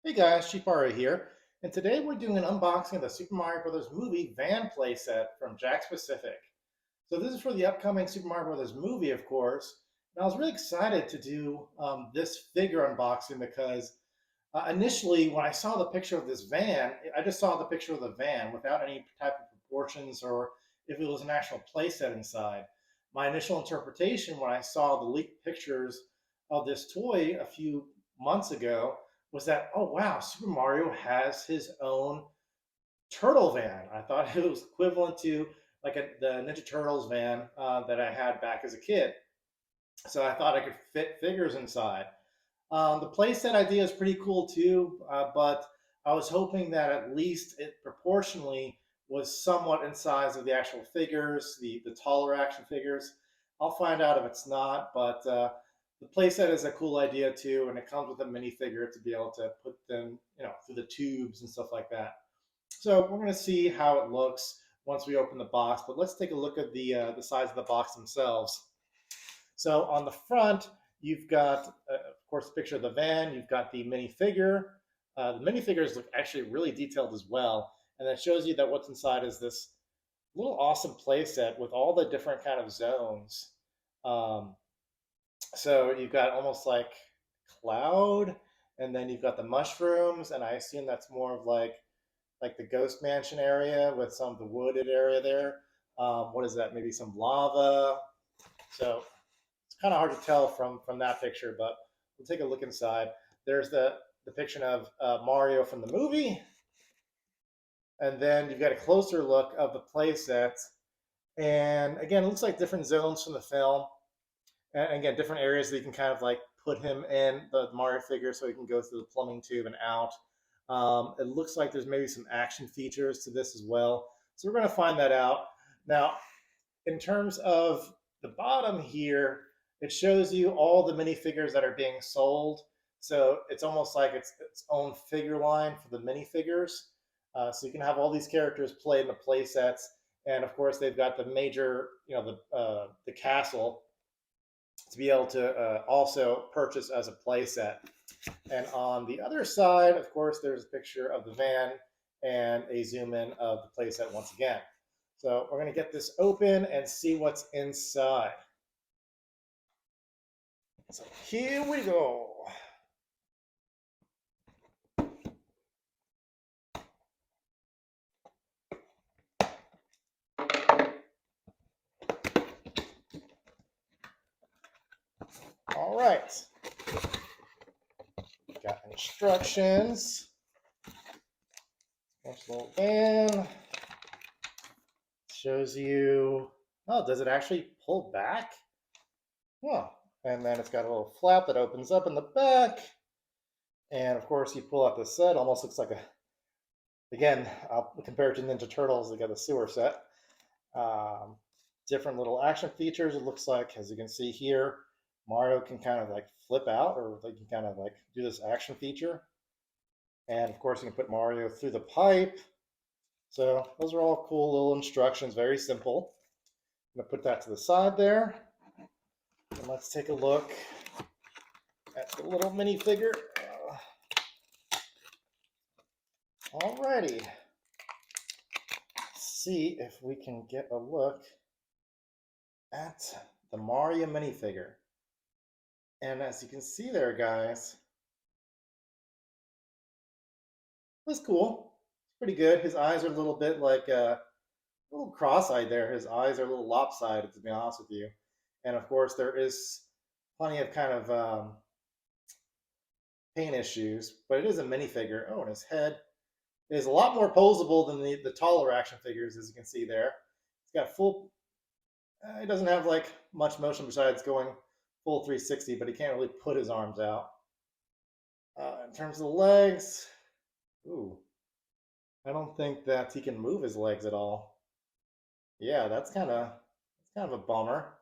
Hey guys, Cheapario here, and today we're doing an unboxing of the Super Mario Bros. Movie van playset from Jakks Pacific. So this is for the upcoming Super Mario Bros. Movie, of course. And I was really excited to do this figure unboxing because initially when I saw the picture of this van, I just saw the picture of the van without any type of proportions or if it was an actual playset inside. My initial interpretation when I saw the leaked pictures of this toy a few months ago was that, oh wow, Super Mario has his own turtle van. I thought it was equivalent to like the Ninja Turtles van that I had back as a kid. So I thought I could fit figures inside. The playset idea is pretty cool too, but I was hoping that at least it proportionally was somewhat in size of the actual figures, the taller action figures. I'll find out if it's not, but the playset is a cool idea too, and it comes with a minifigure to be able to put them, through the tubes and stuff like that. So we're going to see how it looks once we open the box. But let's take a look at the size of the box themselves. So on the front, you've got, of course, a picture of the van. You've got the minifigure. The minifigures look actually really detailed as well, and that shows you that what's inside is this little awesome playset with all the different kind of zones. Um, so you've got almost like cloud, and then you've got the mushrooms, and I assume that's more of like the ghost mansion area with some of the wooded area there. What is that? Maybe some lava. So it's kind of hard to tell from that picture, but we'll take a look inside. There's the depiction of Mario from the movie, and then you've got a closer look of the playset. And again, it looks like different zones from the film, and again, different areas that you can kind of like put him in the Mario figure, so he can go through the plumbing tube and out. It looks like there's maybe some action features to this as well, so we're going to find that out now. In terms of the bottom here, it shows you all the minifigures that are being sold. So it's almost like it's its own figure line for the minifigures. So you can have all these characters play in the play sets. And of course, they've got the major, the castle to be able to also purchase as a play set. And on the other side, of course, there's a picture of the van and a zoom in of the play set once again. So we're going to get this open and see what's inside. So here we go. All right. Got instructions. Nice little van. Shows you, oh, does it actually pull back? Oh, and then it's got a little flap that opens up in the back. And of course, you pull out the set. Almost looks like again, I'll compare it to Ninja Turtles. They got the sewer set. Um, Different little action features. It looks like, as you can see here, Mario can kind of like flip out, or they can kind of like do this action feature. And of course, you can put Mario through the pipe. So those are all cool little instructions, very simple. I'm gonna put that to the side there. And let's take a look at the little minifigure. Alrighty. Let's see if we can get a look at the Mario minifigure. And as you can see there, guys, that's cool. It's pretty good. His eyes are a little bit like a little cross-eyed there. His eyes are a little lopsided, to be honest with you. And of course, there is plenty of kind of paint issues, but it is a minifigure. Oh, and his head is a lot more posable than the taller action figures, as you can see there. It's got full, it doesn't have like much motion besides going full 360, but he can't really put his arms out. In terms of the legs, ooh, I don't think that he can move his legs at all. Yeah, that's kind of a bummer.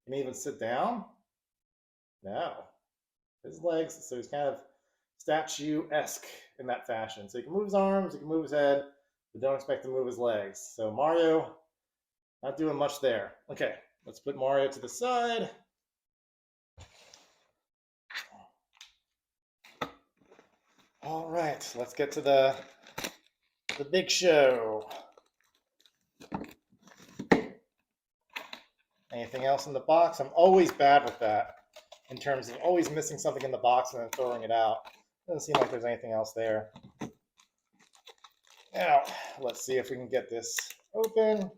Can he even sit down? No. His legs, so he's kind of statue-esque in that fashion. So he can move his arms, he can move his head, but don't expect to move his legs. So Mario, not doing much there. Okay, let's put Mario to the side. All right, let's get to the big show. Anything else in the box? I'm always bad with that in terms of always missing something in the box and then throwing it out. Doesn't seem like there's anything else there. Now, let's see if we can get this open.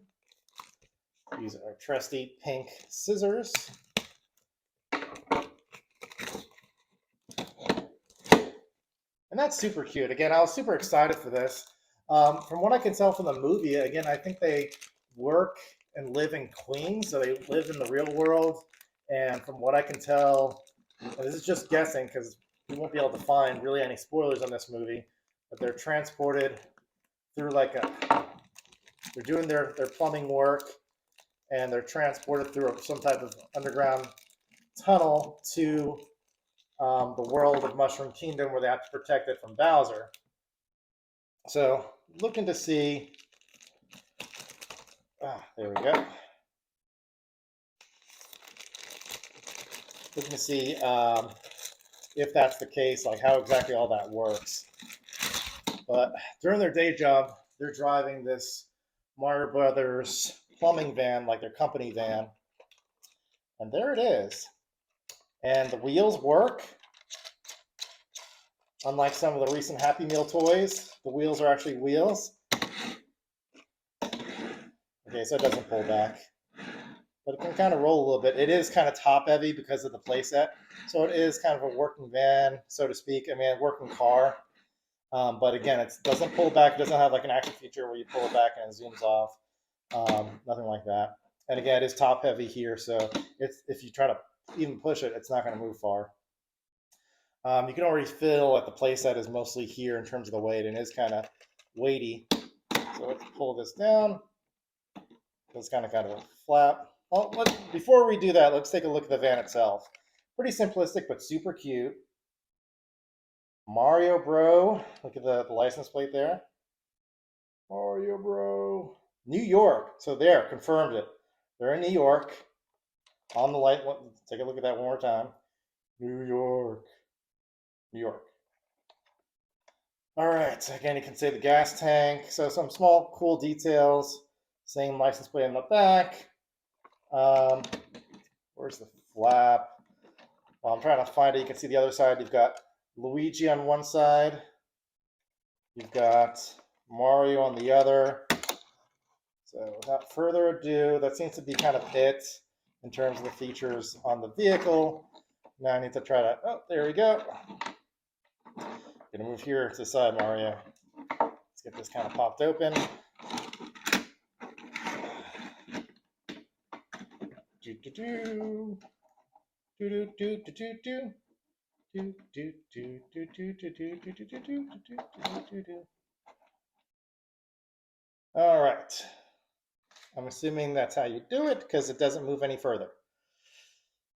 Use our trusty pink scissors. And that's super cute. Again, I was super excited for this. From what I can tell from the movie, again, I think they work and live in Queens, so they live in the real world. And from what I can tell, and this is just guessing because we won't be able to find really any spoilers on this movie, but they're transported through they're doing their plumbing work, and they're transported through some type of underground tunnel to the world of Mushroom Kingdom, where they have to protect it from Bowser. So looking to see, there we go. Looking to see if that's the case, like how exactly all that works. But during their day job, they're driving this Mario Brothers plumbing van, like their company van. And there it is. And the wheels work. Unlike some of the recent Happy Meal toys, the wheels are actually wheels. Okay, so it doesn't pull back. But it can kind of roll a little bit. It is kind of top heavy because of the playset. So it is kind of a working van, so to speak. I mean, a working car. But again, it doesn't pull back. It doesn't have like an action feature where you pull it back and it zooms off. Nothing like that. And again, it is top heavy here. So if you try to even push it, it's not going to move far. You can already feel that the playset is mostly here in terms of the weight, and it is kind of weighty. So let's pull this down. It's kind of a flap. Well, before we do that, let's take a look at the van itself. Pretty simplistic, but super cute. Mario Bro. Look at the license plate there. Mario Bro. New York. So there, confirmed it. They're in New York. On the light. Take a look at that one more time. New York. New York. All right. So again, you can see the gas tank. So some small, cool details. Same license plate on the back. Where's the flap? Well, I'm trying to find it. You can see the other side. You've got Luigi on one side. You've got Mario on the other. So without further ado, that seems to be kind of it in terms of the features on the vehicle. Now I need to try to, oh, there we go. Gonna move here to the side, Mario. Let's get this kind of popped open. All right. I'm assuming that's how you do it because it doesn't move any further.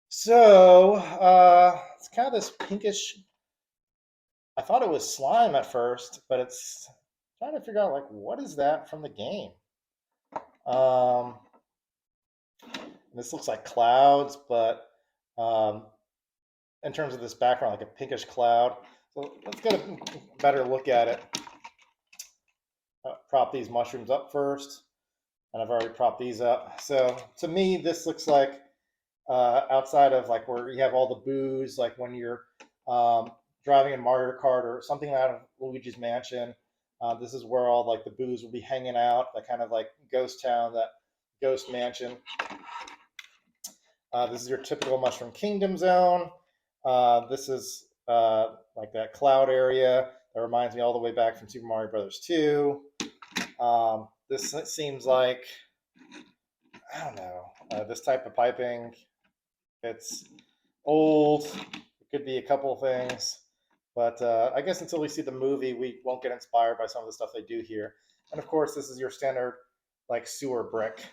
So it's kind of this pinkish. I thought it was slime at first, but it's trying to figure out like what is that from the game. This looks like clouds, but in terms of this background, like a pinkish cloud. So let's get a better look at it. Prop these mushrooms up first, and I've already propped these up. So to me, this looks like outside of like where you have all the booze, like when you're driving in Mario Kart or something out of Luigi's Mansion. This is where all like the booze will be hanging out, that kind of like ghost town, that ghost mansion. This is your typical Mushroom Kingdom zone. This is like that cloud area that reminds me all the way back from Super Mario Brothers 2. This seems like, I don't know, this type of piping. It's old. It could be a couple of things. But I guess until we see the movie, we won't get inspired by some of the stuff they do here. And of course, this is your standard like sewer brick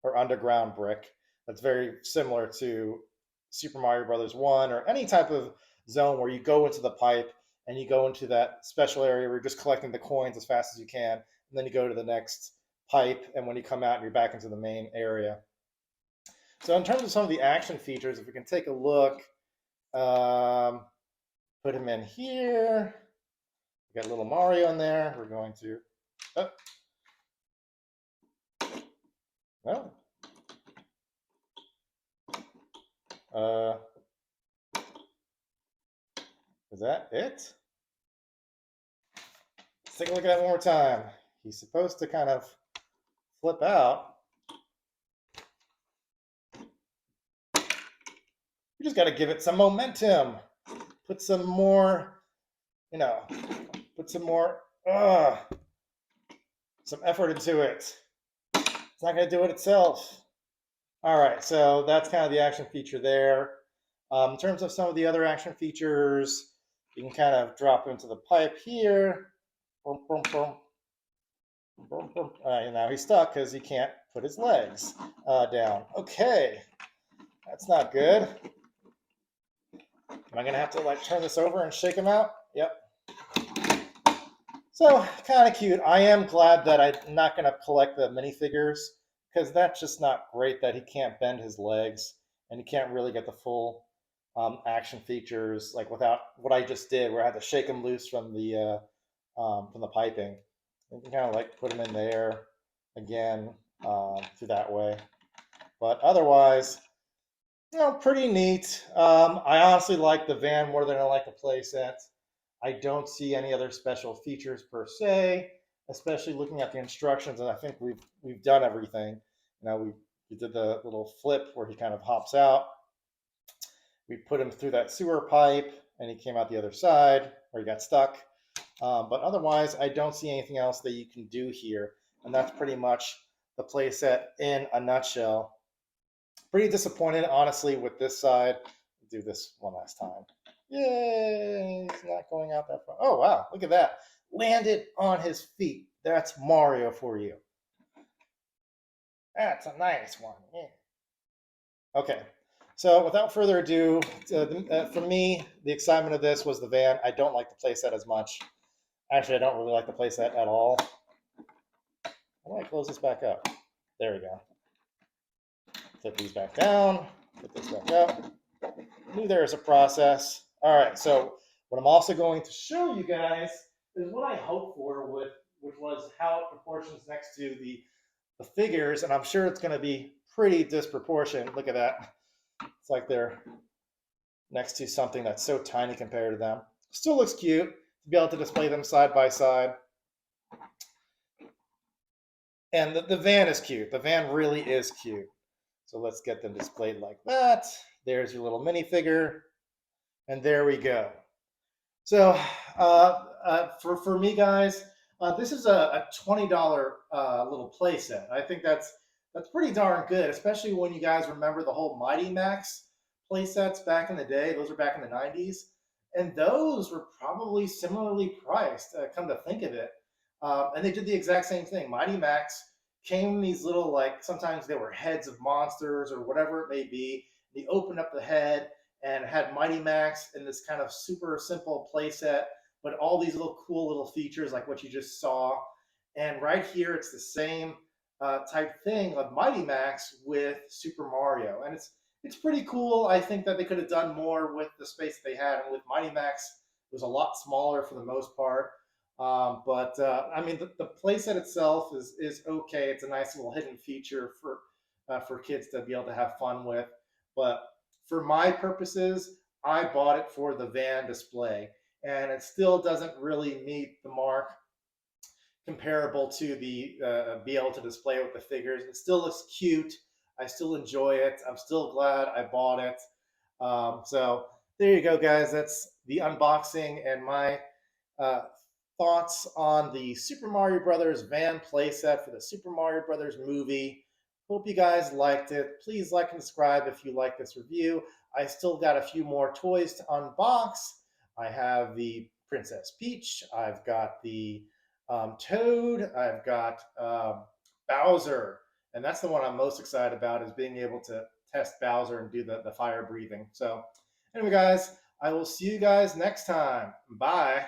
or underground brick. That's very similar to Super Mario Brothers 1 or any type of zone where you go into the pipe and you go into that special area where you're just collecting the coins as fast as you can. And then you go to the next pipe. And when you come out, you're back into the main area. So in terms of some of the action features, if we can take a look, put him in here. We got little Mario in there. We're going to, oh, well, is that it? Let's take a look at it one more time. He's supposed to kind of flip out. You just got to give it some momentum. Put some more, you know, put some more, some effort into it. It's not going to do it itself. All right, so that's kind of the action feature there. In terms of some of the other action features, you can kind of drop into the pipe here. Boom, boom, boom. Boom, boom. And now he's stuck because he can't put his legs down. Okay, that's not good. Am I gonna have to like turn this over and shake him out? Yep. So kind of cute. I am glad that I'm not gonna collect the minifigures because that's just not great that he can't bend his legs and he can't really get the full action features like without what I just did, where I had to shake him loose from the piping. You can kind of like put him in there again through that way. But otherwise, pretty neat. I honestly like the van more than I like the playset. I don't see any other special features per se, especially looking at the instructions. And I think we've done everything. We did the little flip where he kind of hops out. We put him through that sewer pipe, and he came out the other side where he got stuck. But otherwise, I don't see anything else that you can do here. And that's pretty much the playset in a nutshell. Pretty disappointed, honestly, with this side. Do this one last time. Yay! He's not going out that far. Oh, wow. Look at that. Landed on his feet. That's Mario for you. That's a nice one. Yeah. Okay. So without further ado, for me, the excitement of this was the van. I don't like the playset as much. Actually, I don't really like the playset at all. How do I close this back up? There we go. Flip these back down. Put this back up. Knew there was a process. All right, so what I'm also going to show you guys is what I hoped for which was how it proportions next to the figures, and I'm sure it's going to be pretty disproportionate. Look at that. It's like they're next to something that's so tiny compared to them. Still looks cute to be able to display them side by side. And the van is cute. The van really is cute. So let's get them displayed like that. There's your little minifigure. And there we go. So for me, guys, this is a $20 little playset. I think that's pretty darn good, especially when you guys remember the whole Mighty Max playsets back in the day. Those were back in the 90s. And those were probably similarly priced, come to think of it. And they did the exact same thing. Mighty Max came in these little, like, sometimes they were heads of monsters or whatever it may be. They opened up the head and had Mighty Max in this kind of super simple playset, but all these little cool little features like what you just saw. And right here, it's the same type thing of Mighty Max with Super Mario. And it's pretty cool. I think that they could have done more with the space they had. And with Mighty Max, it was a lot smaller for the most part. But I mean, the playset itself is okay. It's a nice little hidden feature for kids to be able to have fun with. But for my purposes, I bought it for the van display, and it still doesn't really meet the mark comparable to the be able to display it with the figures. It still looks cute. I still enjoy it. I'm still glad I bought it. So there you go, guys. That's the unboxing and my thoughts on the Super Mario Brothers van playset for the Super Mario Brothers movie. Hope you guys liked it. Please like and subscribe if you like this review. I still got a few more toys to unbox. I have the Princess Peach. I've got the Toad. I've got Bowser. And that's the one I'm most excited about, is being able to test Bowser and do the fire breathing. So anyway, guys, I will see you guys next time. Bye.